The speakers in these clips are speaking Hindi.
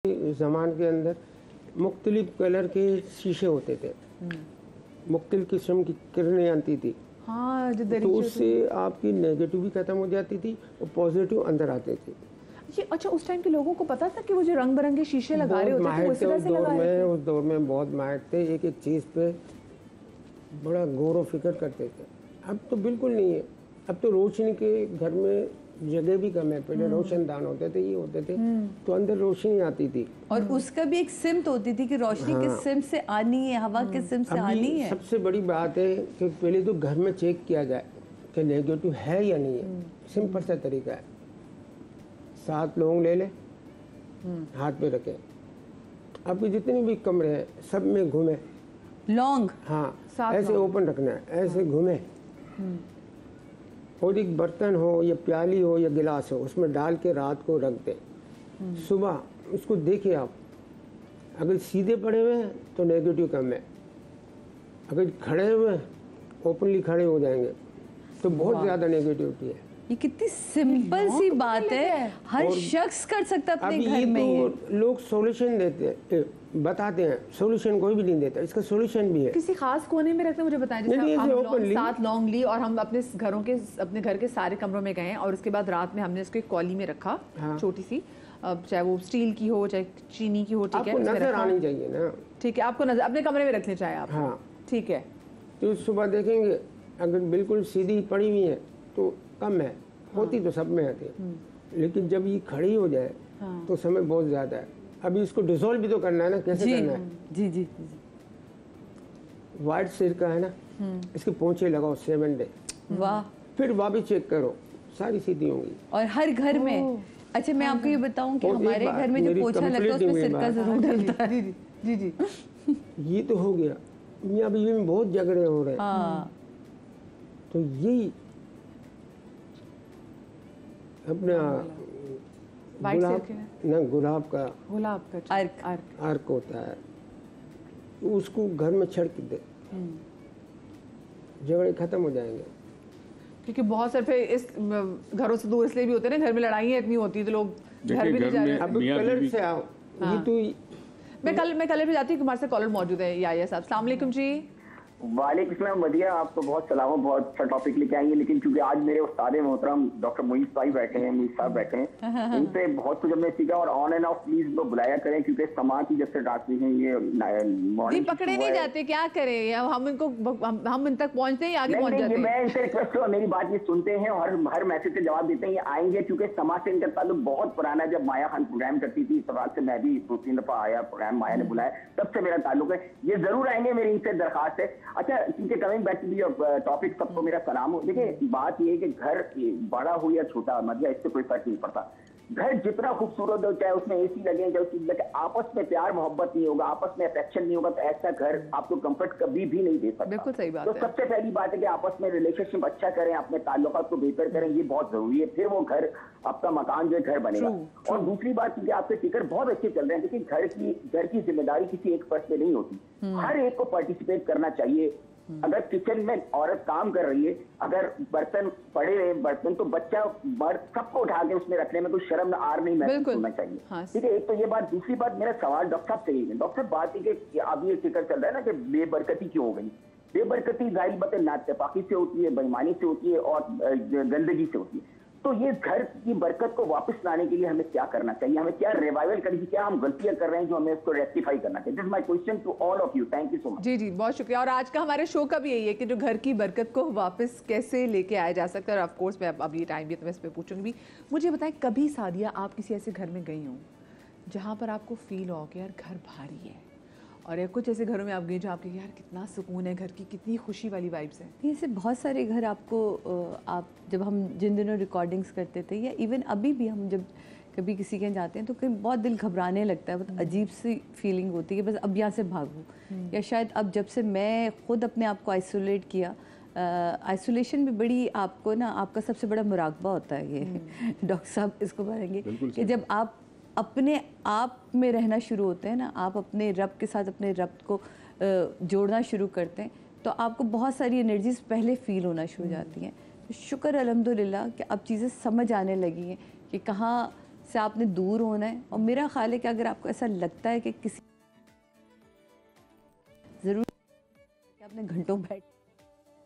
ज़मान के अंदर मुख्तलिफ कलर के शीशे होते थे, मुख्तलिफ किस्म की किरणें आती थी। हाँ, जो तो उससे आपकी नेगेटिव भी ख़त्म हो जाती थी और पॉजिटिव अंदर आते थे। ये अच्छा, उस टाइम के लोगों को पता था कि वो जो रंग बिरंगे शीशे लगा रहे होते थे वो इस तरह से लगा रहे थे? उस दौर में बहुत माहिर थे, एक एक चीज़ पे बड़ा गौर व फिक्र करते थे। अब तो बिल्कुल नहीं है। अब तो रोशनी के घर में जगह भी कम है। पहले रोशनदान होते थे, ये होते थे, तो अंदर रोशनी आती थी और उसका भी एक सिमत होती थी कि रोशनी किस सिम से आनी है, हवा किस सिम से आनी है। सबसे बड़ी बात है कि पहले तो घर में चेक किया जाए कि नेगेटिव है या नहीं है। सिंपल सा तरीका है, 7 लौंग ले ले, हाथ पे रखे, आपके जितने भी कमरे हैं सब में घूमे लौंग, हाँ ऐसे ओपन रखना है, ऐसे घूमे, और एक बर्तन हो या प्याली हो या गिलास हो उसमें डाल के रात को रख दे। सुबह उसको देखिए आप, अगर सीधे पड़े हुए हैं तो नेगेटिव कम है, अगर खड़े हुए हैं ओपनली खड़े हो जाएंगे तो बहुत ज़्यादा नेगेटिविटी है। ये कितनी सिंपल सी बात है, हर शख्स कर सकता है अपने घर में। तो लोग सॉल्यूशन देते हैं, बताते हैं, सॉल्यूशन कोई भी नहीं देता, इसका सॉल्यूशन भी है। किसी खास कोने में रखते, मुझे बताएं, जैसे हम 7 लौंग ली और हम अपने घर के सारे कमरों में गए और उसके बाद रात में हमने इसको एक कॉली में रखा, छोटी सी, चाहे वो स्टील की हो चाहे चीनी की हो, ठीक है, नजर आनी चाहिए ना, ठीक है, आपको नजर अपने कमरे में रखने चाहे आप, हाँ ठीक है। तो सुबह देखेंगे अगर बिल्कुल सीधी पड़ी हुई है तो कम है, होती तो सब में आती है, लेकिन जब ये खड़ी हो जाए तो समय बहुत ज़्यादा है। अभी इसको डिसॉल्व भी तो करना है ना, कैसे करना है? जी जी, वाइट सिरका है ना, इसके पोंछे लगाओ 7 डे, वाह, फिर वापस चेक करो, सारी सीधी होंगी। और हर घर में, अच्छा मैं आपको ये बताऊं कि हमारे घर में जो पोछा लगता है उसमें सिरका जरूर डलता है। जी जी, ये तो हो गया, मियां बीवी में बहुत झगड़े हो रहे हैं, तो यही अपना गुलाब का अर्क होता है, तो उसको घर में छिड़क दे, झगड़े खत्म हो जाएंगे। क्योंकि बहुत सारे फिर इस घरों से दूर इसलिए भी होते हैं ना, घर में लड़ाइयाँ इतनी होती तो लोग घर भी नहीं जा रहे। अब कलर से आओ, ये तो मैं कलर पे जाती हूँ, हमारे साथ कॉलर मौजूद है याया साहब। अस्सलाम वालेकुम जी। वालेकुम सलाम, वधिया, आपको बहुत सलाम, बहुत अच्छा टॉपिक लेके आएंगे, लेकिन क्योंकि आज मेरे उस्ताद मोहतरम डॉक्टर मुईज़ भाई बैठे हैं, मुईज़ साहब बैठे हैं, इनसे बहुत कुछ हमने सीखा, और ऑन एंड ऑफ प्लीज वो बुलाया करें, क्योंकि समाज की जब से डांटते हैं ये मॉर्निंग पकड़े नहीं जाते, क्या करें, हम इन तक पहुंचते हैं, आगे पहुंच जाते हैं। मैं इनसे रिक्वेस्ट करूँ, मेरी बात ये सुनते हैं और हर मैसेज के जवाब देते हैं, ये आएंगे, क्योंकि समाज से इनका ताल्लुक बहुत पुराना है। जब माया खान प्रोग्राम करती थी, इस बात से मैं भी 2-3 दफा आया, प्रोग्राम माया ने बुलाया, तब से मेरा ताल्लुक है, ये जरूर आएंगे, मेरी इनसे दरखास्त है। अच्छा, क्योंकि कमिंग बैक टू टॉपिक, सबको मेरा सलाम हो। देखिए बात ये है कि घर बड़ा हो या छोटा, मतलब इससे कोई फर्क नहीं पड़ता। घर जितना खूबसूरत हो, चाहे उसमें एसी लगे, चाहे उसकी लगे, आपस में प्यार मोहब्बत नहीं होगा, आपस में अफेक्शन नहीं होगा, तो ऐसा घर आपको कंफर्ट कभी भी नहीं दे सकता। बिल्कुल सही बात तो है। सबसे पहली बात है कि आपस में रिलेशनशिप अच्छा करें, अपने ताल्लुकात को बेहतर करें, ये बहुत जरूरी है, फिर वो घर, आपका मकान जो है घर बनेगा। और दूसरी बात, क्योंकि आपके टिकर बहुत अच्छे चल रहे हैं, देखिए घर की जिम्मेदारी किसी एक पर्सन पे नहीं होती, हर एक को पार्टिसिपेट करना चाहिए। अगर किचन में औरत काम कर रही है, अगर बर्तन पड़े हुए बर्तन, तो बच्चा सबको उठा के उसमें रखने में कोई शर्म आर नहीं महसूस होना चाहिए, ठीक है। एक तो ये बात। दूसरी बात, मेरा सवाल डॉक्टर साहब से ही है। डॉक्टर साहब, बात है कि अब ये फिक्र चल रहा है ना कि बेबरकती क्यों हो गई। बेबरकती जाहिर बात है नातपाकी से होती है, बेईमानी से होती है और गंदगी से होती है। तो ये घर की बरकत को वापस लाने के लिए हमें क्या करना चाहिए, हमें क्या रिवाइवल करनी चाहिए, क्या हम गलतियां कर रहे हैं जो हमें इसको रेक्टिफाई करना चाहिए। This is my question to all of you, thank you so much. जी जी, बहुत शुक्रिया। और आज का हमारे शो का भी यही है कि जो घर की बरकत को वापस कैसे लेके आया जा सकता है, और ऑफ कोर्स मैं अब ये टाइम भी तो मैं इस पर पूछूंगी भी। मुझे बताएं, कभी सादिया आप किसी ऐसे घर में गई हो जहाँ पर आपको फील हो कि यार घर भारी है, और या कुछ ऐसे घरों में आप गए जो आपके यार कितना सुकून है, घर की कितनी खुशी वाली वाइब्स हैं? ऐसे बहुत सारे घर आपको, आप जब हम जिन दिनों रिकॉर्डिंग्स करते थे या इवन अभी भी हम जब कभी किसी के यहाँ जाते हैं तो कहीं बहुत दिल घबराने लगता है, बहुत अजीब सी फीलिंग होती है कि बस अब यहाँ से भागूं। या शायद अब जब से मैं खुद अपने आप को आइसोलेट किया, आइसोलेशन में बड़ी आपको ना, आपका सबसे बड़ा मुराकबा होता है ये डॉक्टर साहब इसको बताएंगे कि जब आप अपने आप में रहना शुरू होते हैं ना, आप अपने रब के साथ अपने रब को जोड़ना शुरू करते हैं, तो आपको बहुत सारी एनर्जीज पहले फील होना शुरू हो जाती हैं। तो शुक्र अल्हम्दुलिल्लाह कि अब चीज़ें समझ आने लगी हैं कि कहाँ से आपने दूर होना है। और मेरा ख्याल है कि अगर आपको ऐसा लगता है कि किसी ज़रूर कि आपने घंटों बैठ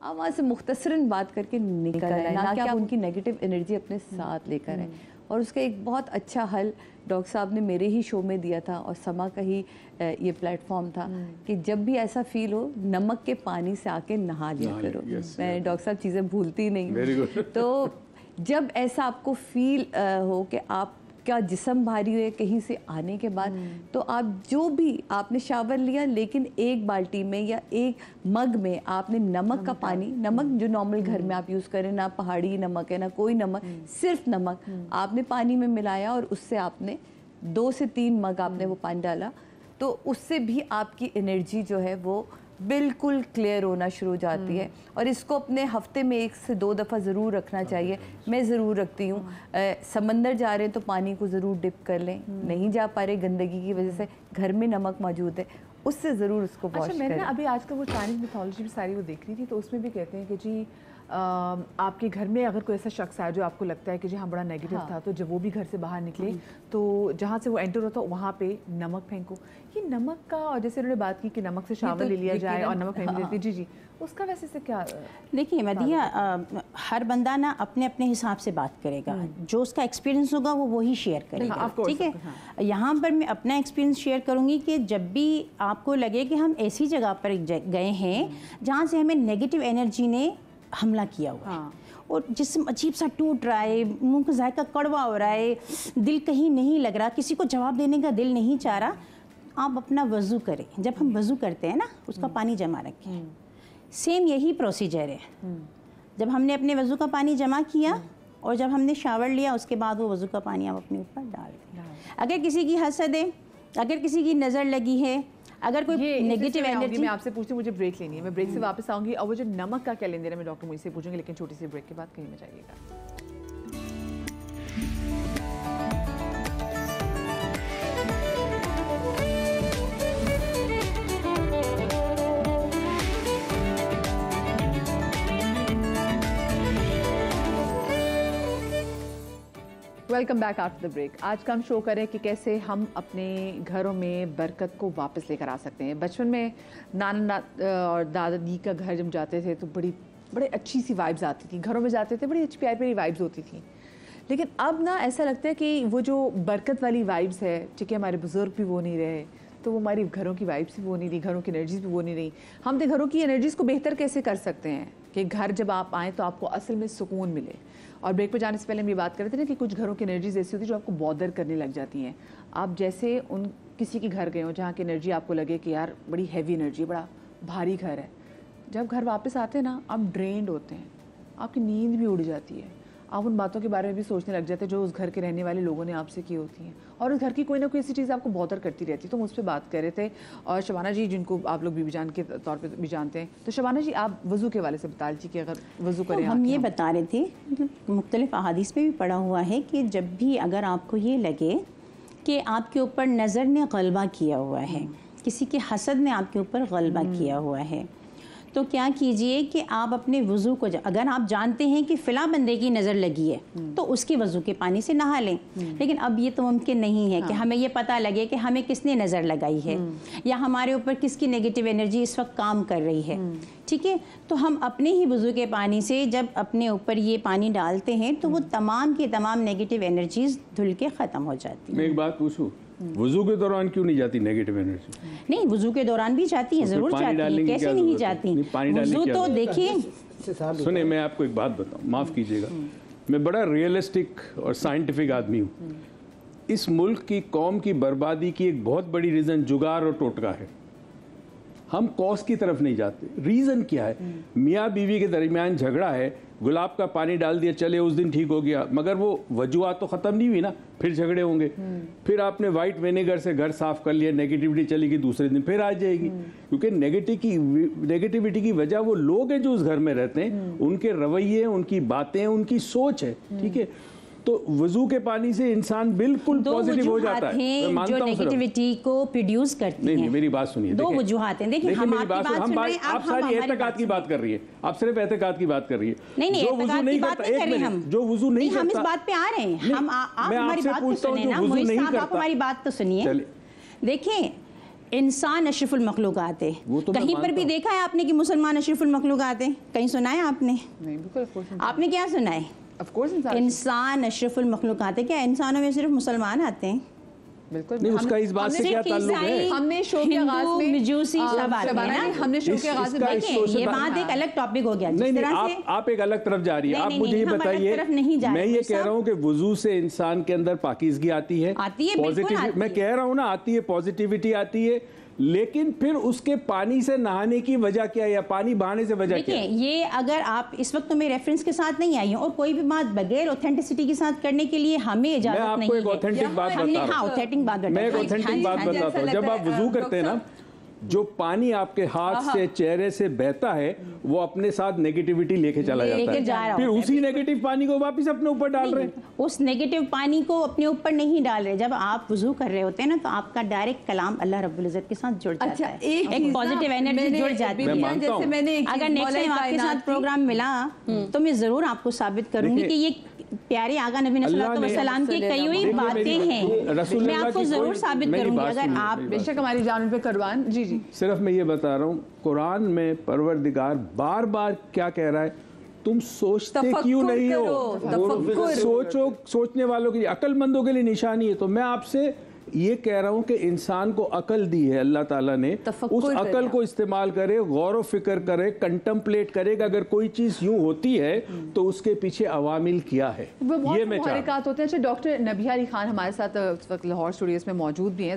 आप वहाँ से मुख्तसरन बात करके निकल आए, ना कि आप उनकी नेगेटिव एनर्जी अपने साथ लेकर आए। और उसका एक बहुत अच्छा हल डॉक्टर साहब ने मेरे ही शो में दिया था और समा का ही ये प्लेटफॉर्म था कि जब भी ऐसा फील हो नमक के पानी से आके नहा लिया करो। मैं डॉक्टर साहब चीज़ें भूलती नहीं। तो जब ऐसा आपको फील हो कि आपका जिस्म भारी हो कहीं से आने के बाद, तो आप जो भी आपने शावर लिया लेकिन एक बाल्टी में या एक मग में आपने नमक का पानी, नमक जो नॉर्मल घर में आप यूज़ करें, ना पहाड़ी नमक है ना कोई नमक, सिर्फ नमक आपने पानी में मिलाया और उससे आपने 2 से 3 मग आपने वो पानी डाला, तो उससे भी आपकी एनर्जी जो है वो बिल्कुल क्लियर होना शुरू हो जाती है। और इसको अपने हफ्ते में 1 से 2 दफ़ा ज़रूर रखना चाहिए। मैं ज़रूर रखती हूँ। समंदर जा रहे हैं तो पानी को ज़रूर डिप कर लें, नहीं जा पा रहे गंदगी की वजह से, घर में नमक मौजूद है उससे ज़रूर उसको वॉश करें। मैंने अभी आजकल वो चाइनीज़ मिथोलॉजी भी सारी वो देख रही थी, तो उसमें भी कहते हैं कि जी आपके घर में अगर कोई ऐसा शख्स आया जो आपको लगता है कि जी हाँ बड़ा नेगेटिव था, तो जब वो भी घर से बाहर निकले तो जहाँ से वो एंटर होता वहाँ पे नमक फेंको। ये नमक का, और जैसे उन्होंने बात की कि नमक से शावर ले लिया जाए और नमक फेंक देते, जी जी, उसका वैसे से क्या? देखिए मदिया, हर बंदा ना अपने अपने हिसाब से बात करेगा, जो उसका एक्सपीरियंस होगा वो वही शेयर करेगा, ठीक है। यहाँ पर मैं अपना एक्सपीरियंस शेयर करूँगी कि जब भी आपको लगे कि हम ऐसी जगह पर गए हैं जहाँ से हमें नेगेटिव एनर्जी ने हमला किया हुआ है और जिस्म अजीब सा टूट रहा है, मुंह का जायका कड़वा हो रहा है, दिल कहीं नहीं लग रहा, किसी को जवाब देने का दिल नहीं चाह रहा, आप अपना वज़ू करें। जब हम वज़ू करते हैं ना, उसका पानी जमा रखें। सेम यही प्रोसीजर है। जब हमने अपने वज़ू का पानी जमा किया और जब हमने शावर लिया, उसके बाद वो वज़ू का पानी आप अपने ऊपर डाल दें। अगर किसी की हसद है, अगर किसी की नज़र लगी है, अगर कोई नेगेटिव एनर्जी, मैं आपसे पूछती हूँ, मुझे ब्रेक लेनी है, मैं ब्रेक से वापस आऊँगी और वो जो नमक का क्या लेन देना मैं डॉक्टर मुझसे पूछूंगी, लेकिन छोटी सी ब्रेक के बाद कहीं में जाइएगा। Welcome back after the break. आज का हम शो करें कि कैसे हम अपने घरों में बरकत को वापस लेकर आ सकते हैं। बचपन में नाना और दादाजी का घर जब जाते थे तो बड़ी अच्छी सी वाइब्स आती थी, घरों में जाते थे बड़ी अच्छी प्यारी प्यारी वाइब्स होती थी। लेकिन अब ना ऐसा लगता है कि वो जो बरकत वाली वाइब्स है, ठीक है, हमारे बुजुर्ग भी वो नहीं रहे, तो वो हमारी घरों की वाइब्स भी वो नहीं रही, घरों की एनर्जीज भी वो नहीं रही। हम तो घरों की एनर्जीज़ को बेहतर कैसे कर सकते हैं कि घर जब आप आएँ तो आपको असल में सुकून मिले। और ब्रेक पर जाने से पहले हम ये बात कर रहे थे ना कि कुछ घरों की एनर्जीज ऐसी होती है जो आपको बॉदर करने लग जाती हैं। आप जैसे उन किसी के घर गए हो जहाँ की एनर्जी आपको लगे कि यार बड़ी हैवी एनर्जी, बड़ा भारी घर है, जब घर वापस आते हैं ना आप ड्रेन्ड होते हैं, आपकी नींद भी उड़ जाती है, आप उन बातों के बारे में भी सोचने लग जाते हैं जो उस घर के रहने वाले लोगों ने आपसे की होती हैं, और उस घर की कोई ना कोई ऐसी चीज़ आपको बॉदर करती रहती है। तो हम उस पर बात कर रहे थे। और शबाना जी, जिनको आप लोग बीबी जान के तौर पे भी जानते हैं, तो शबाना जी आप वज़ू के वाले से बता दीजिए कि अगर वज़ू करें। हम ये बता रहे थे, मुख्तलिफ अहादीस में भी पढ़ा हुआ है कि जब भी अगर आपको ये लगे कि आपके ऊपर नज़र ने गलबा किया हुआ है, किसी के हसद ने आपके ऊपर गलबा किया हुआ है, तो क्या कीजिए कि आप अपने वज़ू को, अगर आप जानते हैं कि फ़िला बंदे की नज़र लगी है तो उसके वज़ू के पानी से नहा लें। लेकिन अब ये तो मुमकिन नहीं है कि हमें ये पता लगे कि हमें किसने नज़र लगाई है या हमारे ऊपर किसकी नेगेटिव एनर्जी इस वक्त काम कर रही है, ठीक है। तो हम अपने ही वज़ू के पानी से जब अपने ऊपर ये पानी डालते हैं तो वो तमाम की तमाम नेगेटिव एनर्जीज धुल के ख़त्म हो जाती है। मैं एक बात पूछूँ, वज़ू के दौरान क्यों नहीं जाती नेगेटिव एनर्जी? नहीं, वज़ू के दौरान भी जाती है, ज़रूर जाती है, कैसे नहीं जाती। वज़ू तो देखिए, सुने मैं आपको एक बात बताऊं, माफ़ कीजिएगा, मैं बड़ा रियलिस्टिक और साइंटिफिक आदमी हूँ। इस मुल्क की कौम की बर्बादी की एक बहुत बड़ी रीज़न जुगाड़ और टोटका है। हम कॉज की तरफ नहीं जाते। रीज़न क्या है? मियाँ बीवी के दरमियान झगड़ा है, गुलाब का पानी डाल दिया, चले उस दिन ठीक हो गया, मगर वो वजूहत तो ख़त्म नहीं हुई ना, फिर झगड़े होंगे। फिर आपने वाइट विनेगर से घर साफ़ कर लिया, नेगेटिविटी चलेगी, दूसरे दिन फिर आ जाएगी, क्योंकि नेगेटिविटी की वजह वो लोग हैं जो उस घर में रहते हैं, उनके रवैये, उनकी बातें, उनकी सोच है, ठीक है। तो वजू के पानी से इंसान बिल्कुल पॉजिटिव हो जाता है। मैं मानता जो हूं नेगेटिविटी को प्रोड्यूस करती हैं। नहीं, मेरी बात सुनिए। दो वजूहात हैं। देखिए हम आपकी बात सुन रहे हैं, आप सारी एतकाद की बात कर रही है, आप सिर्फ एतकाद की बात कर रही है। नहीं, जो वजू नहीं करता, एक मिनट, जो वजू नहीं करता, हम इस बात पे आ रहे हैं। हम आप हमारी बात तो सुनिए ना, मोहित साहब आप हमारी बात तो सुनिए। देखिए इंसान अशरफुल मखलूकात है। कहीं पर भी देखा है आपने कि मुसलमान अशरफुल मखलूकात है? कहीं सुना है आपने? नहीं, बिल्कुल। आपने क्या सुना है? इंसान अशरफुल मखलूकात है। क्या इंसानों में सिर्फ मुसलमान आते हैं? बिल्कुल नहीं, उसका इस बात से क्या ताल्लुक है? हमने शो के आगाज में मजूसी सब आते हैं ना, हमने शो के आगाज में ये बात एक अलग टॉपिक हो गया। नहीं, आप एक अलग तरफ जा रही है। आप मुझे ये बताइए, मैं ये कह रहा हूँ कि वुजू से इंसान के अंदर पाकीज़गी आती है, पॉजिटिव, मैं कह रहा हूँ ना, आती है, पॉजिटिविटी आती है, लेकिन फिर उसके पानी से नहाने की वजह क्या है या पानी बहाने से वजह क्या है? ये अगर आप इस वक्त तो मैं रेफरेंस के साथ नहीं आई हूँ और कोई भी बात बगैर ऑथेंटिसिटी के साथ करने के लिए हमें इजाजत नहीं है। मैं आपको एक ऑथेंटिक बात बता रहा हूँ। मैं एक ऑथेंटिक बात बताता हूँ। जब आप वुजू करते हैं ना, जो पानी आपके हाथ से, चेहरे से बहता है, वो अपने साथ नेगेटिविटी लेके चला जाता है। फिर उसी नेगेटिव पानी को वापस अपने ऊपर डाल रहे हैं। उस नेगेटिव पानी को अपने ऊपर नहीं डाल रहे। जब आप वुजू कर रहे होते हैं ना, तो आपका डायरेक्ट कलाम अल्लाह रब्बुल इज्जत के साथ जुड़ जाता है, एक पॉजिटिव एनर्जी जुड़ जाती है। अगर नेक्स्ट टाइम आपके साथ प्रोग्राम मिला तो मैं जरूर आपको साबित करूंगी कि ये प्यारे आगा नबी सल्लल्लाहु की कई बातें हैं, मैं आपको जरूर साबित करूंगी। अगर आप बेशक हमारी जान पे कुर्बान। जी जी, सिर्फ मैं ये बता रहा हूँ, कुरान में परवरदिगार बार बार क्या कह रहा है, तुम सोचते क्यों नहीं हो? सोचो, सोचने वालों की, अक्लमंदों के लिए निशानी है। तो मैं आपसे ये कह रहा हूँ कि इंसान को अकल दी है अल्लाह ताला ने, उस अकल को इस्तेमाल करे, गौर व फिक्र करे, कंटम्पलेट करे कि अगर कोई चीज़ यूं होती है तो उसके पीछे अवामिल क्या है। ये मैं होते हैं। अच्छा, डॉक्टर नबिया अली खान हमारे साथ इस वक्त लाहौर स्टूडियोज में मौजूद भी हैं।